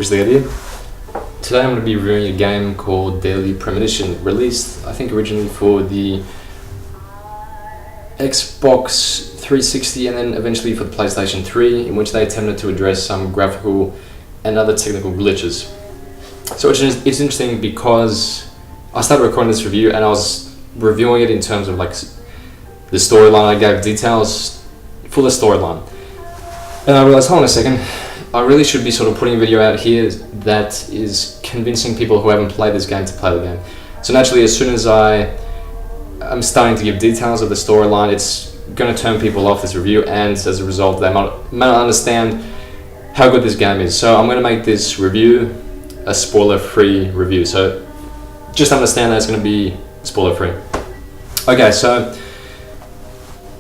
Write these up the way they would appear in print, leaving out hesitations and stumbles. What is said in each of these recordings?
Forristicat here. Today I'm going to be reviewing a game called Premonition, released I think originally for the Xbox 360 and then eventually for the PlayStation 3, in which they attempted to address some graphical and other technical glitches. So it's interesting because I started recording this review and I was reviewing it in terms of like the storyline. I gave details for the storyline. And I realized, hold on a second, I really should be sort of putting a video out here that is convincing people who haven't played this game to play the game. So naturally, as soon as I'm starting to give details of the storyline, it's going to turn people off this review, and as a result, they might not understand how good this game is. So I'm going to make this review a spoiler-free review. So just understand that it's going to be spoiler-free. Okay, so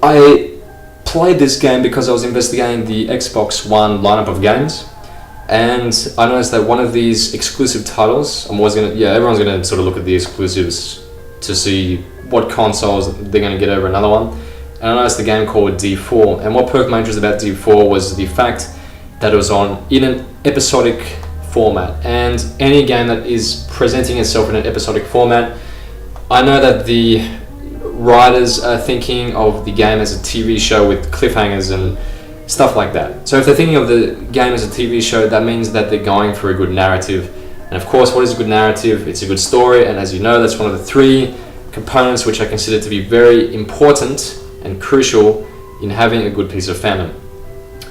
I played this game because I was investigating the Xbox One lineup of games, and I noticed that one of these exclusive titles, everyone's gonna sort of look at the exclusives to see what consoles they're gonna get over another one. And I noticed the game called D4, and what perked my interest about D4 was the fact that it was in an episodic format, and any game that is presenting itself in an episodic format, I know that the writers are thinking of the game as a TV show with cliffhangers and stuff like that. So if they're thinking of the game as a TV show, that means that they're going for a good narrative. And of course, what is a good narrative? It's a good story, and as you know, that's one of the three components which I consider to be very important and crucial in having a good piece of fandom.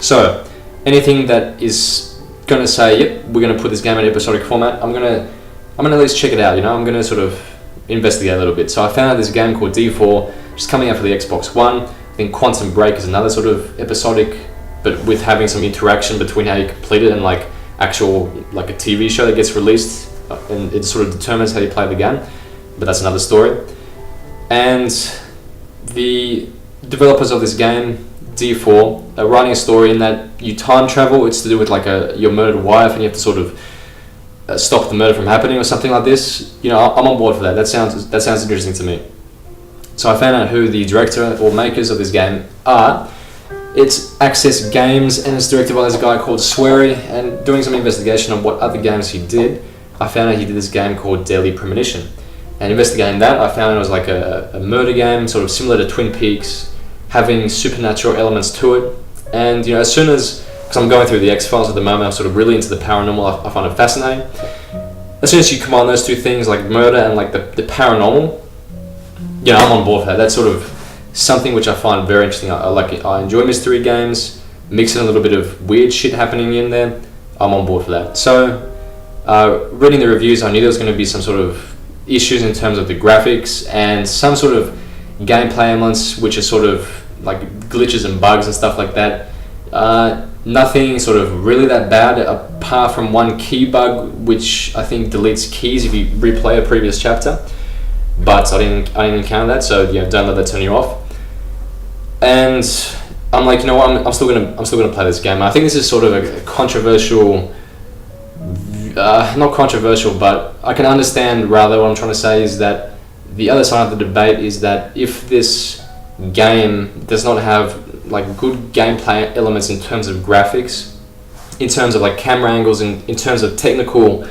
So anything that is going to say, yep, we're going to put this game in an episodic format, I'm going to at least check it out. I'm going to sort of investigate a little bit. So I found out this game called D4, which is coming out for the Xbox One. I think Quantum Break is another sort of episodic, but with having some interaction between how you complete it and like a TV show that gets released, and it sort of determines how you play the game. But that's another story. And the developers of this game, D4, are writing a story in that you time travel. It's to do with like your murdered wife, and you have to sort of stop the murder from happening or something like this. I'm on board for that. That sounds interesting to me. So I found out who the director or makers of this game are. It's Access Games, and it's directed by this guy called Swery. And doing some investigation on what other games he did, I found out he did this game called Premonition. And investigating that, I found it was like a murder game, sort of similar to Twin Peaks, having supernatural elements to it. And as soon as, because I'm going through the X-Files at the moment, I'm sort of really into the paranormal. I find it fascinating. As soon as you combine those two things, like murder and like the paranormal, I'm on board for that. That's sort of something which I find very interesting. I like it. I enjoy mystery games, mixing a little bit of weird shit happening in there. I'm on board for that. So, reading the reviews, I knew there was going to be some sort of issues in terms of the graphics and some sort of gameplay elements, which are sort of like glitches and bugs and stuff like that. Nothing sort of really that bad, apart from one key bug, which I think deletes keys if you replay a previous chapter. But I didn't encounter that, so don't let that turn you off. And I'm like, I'm still gonna play this game. I think this is sort of a controversial, not controversial, but I can understand rather what I'm trying to say is that the other side of the debate is that if this game does not have like good gameplay elements in terms of graphics, in terms of like camera angles, in terms of technical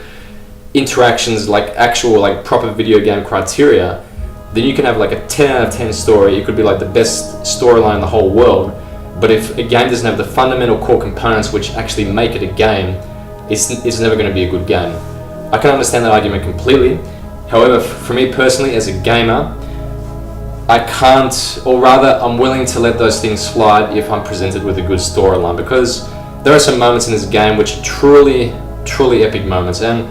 interactions, like actual like proper video game criteria, then you can have like a 10 out of 10 story. It could be like the best storyline in the whole world, but if a game doesn't have the fundamental core components which actually make it a game, it's never going to be a good game. I can understand that argument completely. However, for me personally as a gamer, I can't, or rather I'm willing to let those things slide if I'm presented with a good storyline, because there are some moments in this game which are truly epic moments, and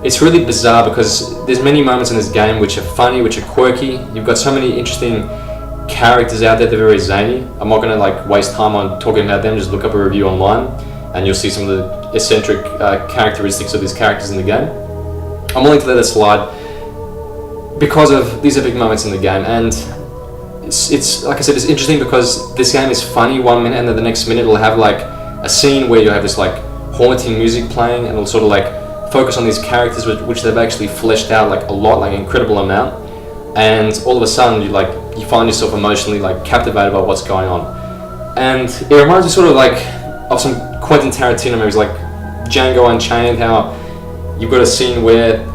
it's really bizarre because there's many moments in this game which are funny, which are quirky. You've got so many interesting characters out there, they're very zany. I'm not going to waste time on talking about them, just look up a review online and you'll see some of the eccentric characteristics of these characters in the game. I'm willing to let it slide because of these epic moments in the game, and it's like I said, it's interesting because this game is funny one minute and then the next minute it'll have like a scene where you have this like haunting music playing, and it'll sort of like focus on these characters which they've actually fleshed out like a lot, like an incredible amount, and all of a sudden you find yourself emotionally like captivated by what's going on. And it reminds me sort of like of some Quentin Tarantino movies, like Django Unchained, how you've got a scene where,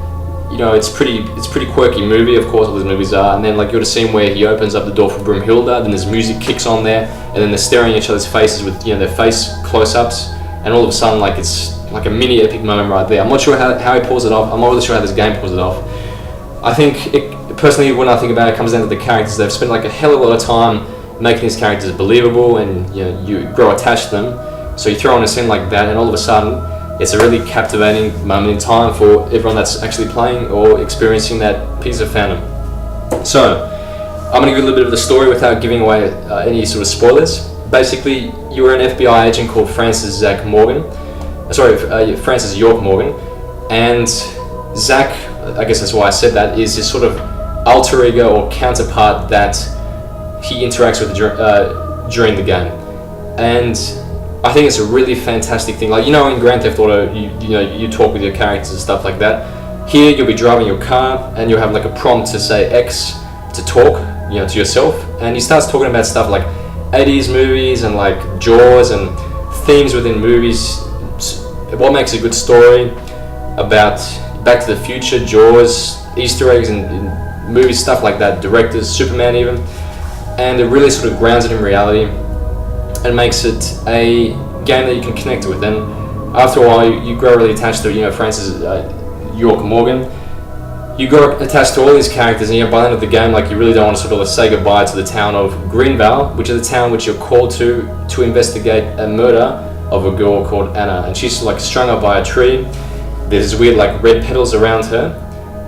you know, it's pretty quirky movie, of course all these movies are, and then like you've got a scene where he opens up the door for Broomhilda, then there's music kicks on there, and then they're staring at each other's faces with, you know, their face close-ups, and all of a sudden like it's like a mini epic moment right there. I'm not sure how he pulls it off. I'm not really sure how this game pulls it off. I think personally, when I think about it, it comes down to the characters. They've spent like a hell of a lot of time making these characters believable, and you know, you grow attached to them. So you throw on a scene like that, and all of a sudden it's a really captivating moment in time for everyone that's actually playing or experiencing that piece of fandom. So I'm going to give a little bit of the story without giving away any sort of spoilers. Basically, you were an FBI agent called Francis York Morgan, and Zach, I guess that's why I said that, is this sort of alter ego or counterpart that he interacts with during the game. And I think it's a really fantastic thing. Like, you know, in Grand Theft Auto, you talk with your characters and stuff like that. Here, you'll be driving your car and you'll have like a prompt to say X to talk, you know, to yourself, and he starts talking about stuff like 80s movies and like Jaws and themes within movies. What makes a good story about Back to the Future, Jaws, Easter eggs in movies, stuff like that, directors, Superman even, and it really sort of grounds it in reality and makes it a game that you can connect with. And after a while, you grow really attached to, you know, Francis York Morgan. You grow attached to all these characters, and by the end of the game, like, you really don't want to sort of say goodbye to the town of Greenvale, which is the town which you're called to investigate a murder of a girl called Anna, and she's like strung up by a tree. There's weird like red petals around her,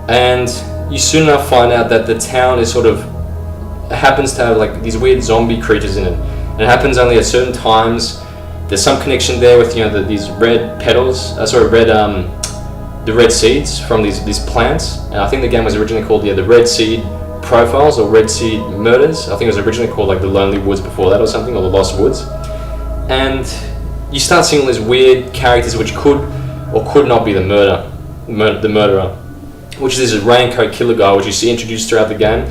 and you soon enough find out that the town is sort of happens to have like these weird zombie creatures in it, and it happens only at certain times. There's some connection there with, you know, these red petals, the red seeds from these plants, and I think the game was originally called the Red Seed Profiles or Red Seed Murders. I think it was originally called like the Lonely Woods before that or something, or the Lost Woods. And you start seeing all these weird characters which could or could not be the murderer, which is this raincoat killer guy which you see introduced throughout the game.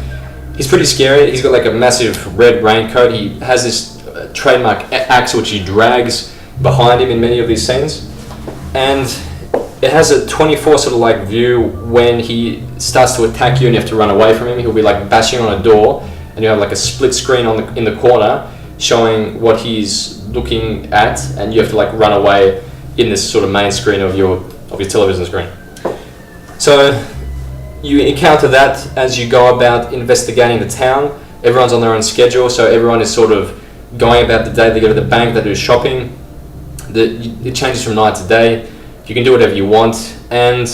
He's pretty scary. He's got like a massive red raincoat. He has this trademark axe which he drags behind him in many of these scenes, and it has a 24 sort of like view. When he starts to attack you and you have to run away from him, he'll be like bashing on a door, and you have like a split screen in the corner showing what he's looking at, and you have to like run away in this sort of main screen of your television screen. So you encounter that as you go about investigating the town. Everyone's on their own schedule, so everyone is sort of going about the day. They go to the bank, they do shopping. It changes from night to day. You can do whatever you want, and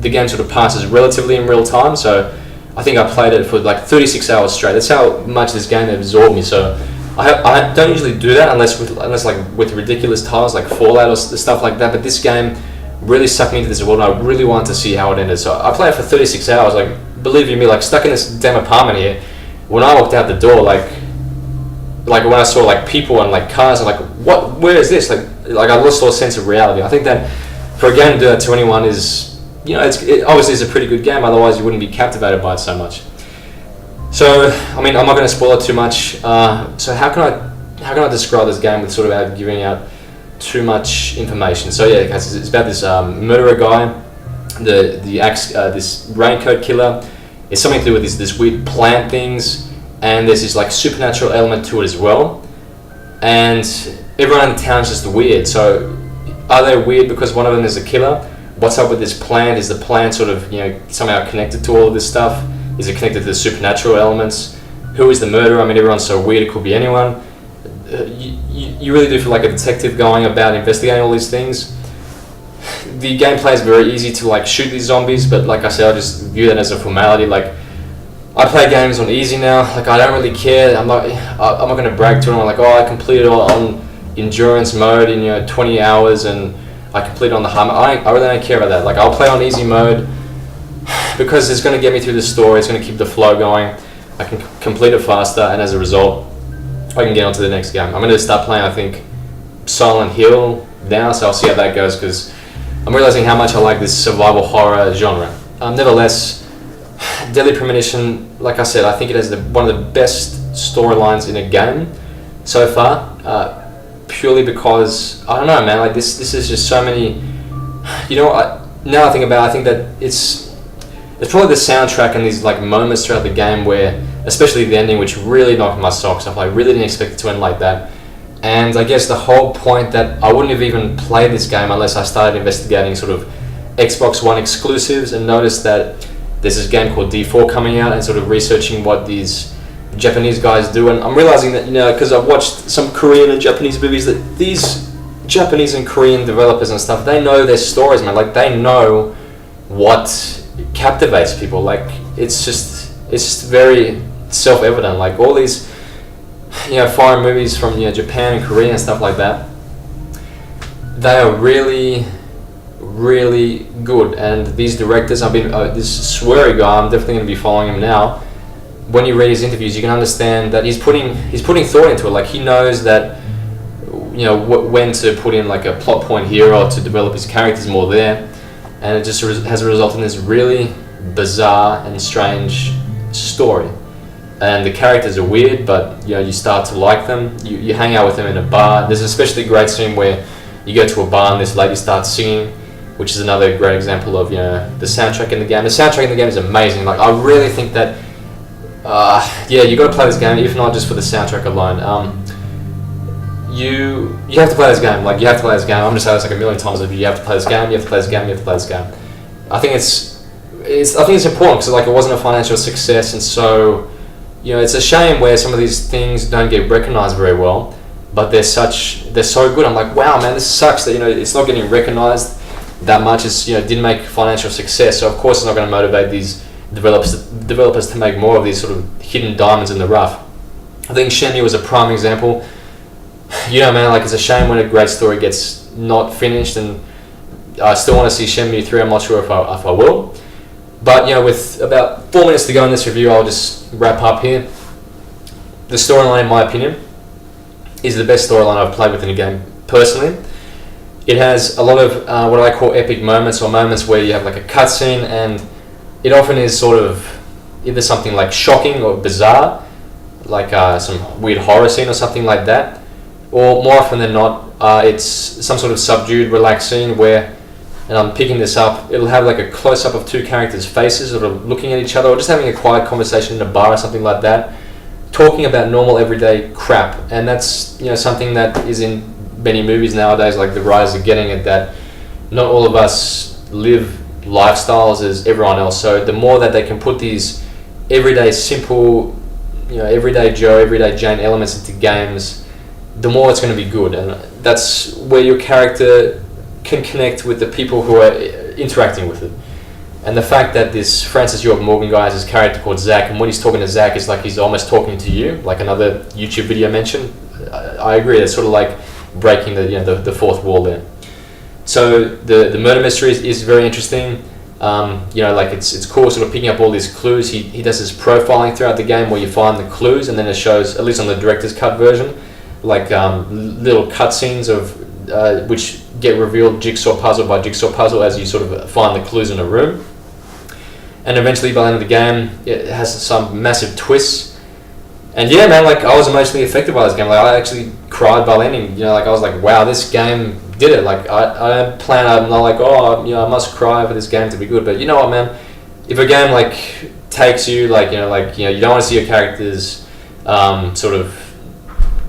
the game sort of passes relatively in real time. So I think I played it for like 36 hours straight. That's how much this game absorbed me. So I don't usually do that unless like with ridiculous titles like Fallout or stuff like that. But this game really sucked me into this world, and I really wanted to see how it ended. So I played it for 36 hours. Like, believe you me, like stuck in this damn apartment here. When I walked out the door, like when I saw like people and like cars, I'm like, what? Where is this? Like I lost all sense of reality. I think that for a game to do that to anyone is, you know, it obviously is a pretty good game. Otherwise, you wouldn't be captivated by it so much. So, I mean, I'm not going to spoil it too much. So how can I describe this game without giving out too much information? So yeah, guys, it's about this murderer guy, this raincoat killer. It's something to do with this weird plant things, and there's this like supernatural element to it as well. And everyone in the town is just weird. So are they weird because one of them is a killer? What's up with this plant? Is the plant sort of, you know, somehow connected to all of this stuff? Is it connected to the supernatural elements? Who is the murderer? I mean, everyone's so weird, it could be anyone. You really do feel like a detective going about investigating all these things. The gameplay is very easy to like shoot these zombies, but like I said, I just view that as a formality. Like, I play games on easy now. Like, I don't really care. I'm not going to brag to anyone like, oh, I completed it on endurance mode in, you know, 20 hours, and I completed on the hard mode. I really don't care about that. Like, I'll play on easy mode because it's going to get me through the story. It's going to keep the flow going. I can complete it faster, and as a result, I can get on to the next game. I'm going to start playing, I think, Silent Hill now, so I'll see how that goes, because I'm realizing how much I like this survival horror genre. Nevertheless, Deadly Premonition, like I said, I think it has one of the best storylines in a game so far, purely because, I don't know, man, like this is just so many now I think about it, I think that it's probably the soundtrack and these like moments throughout the game where, especially the ending, which really knocked my socks off. I really didn't expect it to end like that. And I guess the whole point that I wouldn't have even played this game unless I started investigating sort of Xbox One exclusives and noticed that there's this game called D4 coming out, and sort of researching what these Japanese guys do. And I'm realizing that, because I've watched some Korean and Japanese movies, that these Japanese and Korean developers and stuff, they know their stories, man. Like, they know what captivates people. Like, it's just very self-evident. Like, all these foreign movies from Japan and Korea and stuff like that, they are really, really good. And these directors, this sweary guy, I'm definitely going to be following him now. When you read his interviews, you can understand that he's putting thought into it. Like, he knows that when to put in like a plot point here or to develop his characters more there, and it just has resulted in this really bizarre and strange story. And the characters are weird, but you start to like them. You hang out with them in a bar. There's an especially great scene where you go to a bar and this lady starts singing, which is another great example of the soundtrack in the game. The soundtrack in the game is amazing. Like, I really think that you got to play this game, if not just for the soundtrack alone. You have to play this game. Like, you have to play this game. I'm just saying this like a million times. You have to play this game. You have to play this game. You have to play this game. I think it's important because like it wasn't a financial success, and so it's a shame where some of these things don't get recognized very well, but they're so good. I'm like, wow, man, this sucks that it's not getting recognized that much. It's didn't make financial success, so of course it's not going to motivate these developers to make more of these sort of hidden diamonds in the rough. I think Shenmue was a prime example. Man, like, it's a shame when a great story gets not finished, and I still want to see Shenmue 3. I'm not sure if I will. But, with about 4 minutes to go in this review, I'll just wrap up here. The storyline, in my opinion, is the best storyline I've played within a game, personally. It has a lot of what I call epic moments, or moments where you have like a cutscene, and it often is sort of either something like shocking or bizarre, like some weird horror scene or something like that. Or more often than not, it's some sort of subdued, relaxed scene where, and I'm picking this up, it'll have like a close-up of two characters' faces sort of looking at each other, or just having a quiet conversation in a bar or something like that, talking about normal everyday crap. And that's something that is in many movies nowadays. Like, the writers are getting at that not all of us live lifestyles as everyone else. So the more that they can put these everyday simple, everyday Joe, everyday Jane elements into games, the more it's going to be good. And that's where your character can connect with the people who are interacting with it. And the fact that this Francis York Morgan guy has his character called Zach, and when he's talking to Zach, it's like he's almost talking to you, like another YouTube video mentioned. I agree. It's sort of like breaking the fourth wall there. So the murder mystery is very interesting. Like it's cool sort of picking up all these clues. He does his profiling throughout the game where you find the clues, and then it shows, at least on the director's cut version, like little cutscenes of which get revealed jigsaw puzzle by jigsaw puzzle as you sort of find the clues in a room. And eventually by the end of the game, it has some massive twists. And yeah, man, like, I was emotionally affected by this game. Like, I actually cried by the ending. Like, I was like, wow, this game did it. Like, I don't plan, I'm not like, I must cry for this game to be good. But you know what, man? If a game like takes you, you don't want to see your characters sort of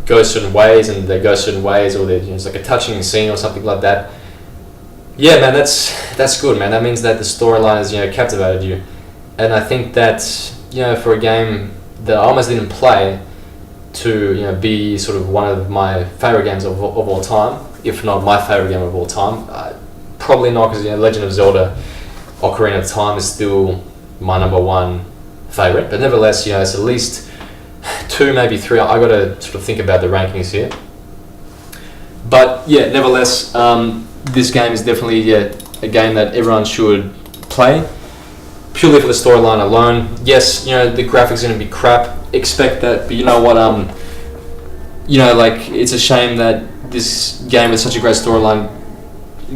go certain ways, and they go certain ways, or it's like a touching scene or something like that. Yeah, man, that's good, man. That means that the storyline has captivated you, and I think that for a game that I almost didn't play to be sort of one of my favorite games of all time, if not my favorite game of all time, probably not, because Legend of Zelda Ocarina of Time is still my number one favorite, but nevertheless, it's at least 2, maybe 3. I got to sort of think about the rankings here. But yeah, nevertheless, this game is definitely a game that everyone should play, purely for the storyline alone. Yes, the graphics are going to be crap. Expect that, but you know what? It's a shame that this game with such a great storyline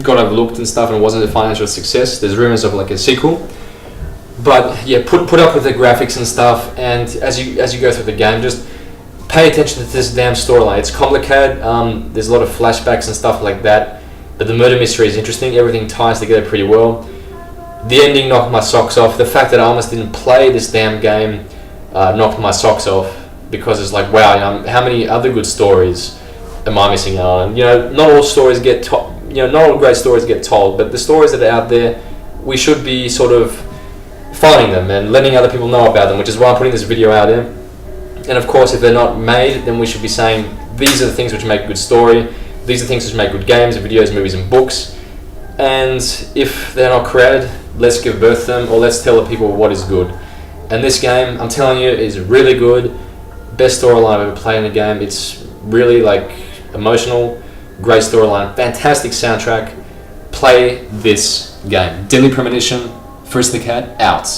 got overlooked and stuff, and wasn't a financial success. There's rumors of like a sequel. But yeah, put up with the graphics and stuff, and as you go through the game, just pay attention to this damn storyline. It's complicated. There's a lot of flashbacks and stuff like that. but the murder mystery is interesting. Everything ties together pretty well. The ending knocked my socks off. The fact that I almost didn't play this damn game knocked my socks off, because it's like, wow, how many other good stories am I missing out on? Not all stories get told. Not all great stories get told, but the stories that are out there, we should be sort of finding them and letting other people know about them, which is why I'm putting this video out there. And of course, if they're not made, then we should be saying, these are the things which make a good story, these are the things which make good games, videos, movies, and books. And if they're not created, let's give birth to them, or let's tell the people what is good. And this game, I'm telling you, is really good. Best storyline I've ever played in a game. It's really emotional, great storyline, fantastic soundtrack. Play this game. Daily Premonition, Forristicat, out.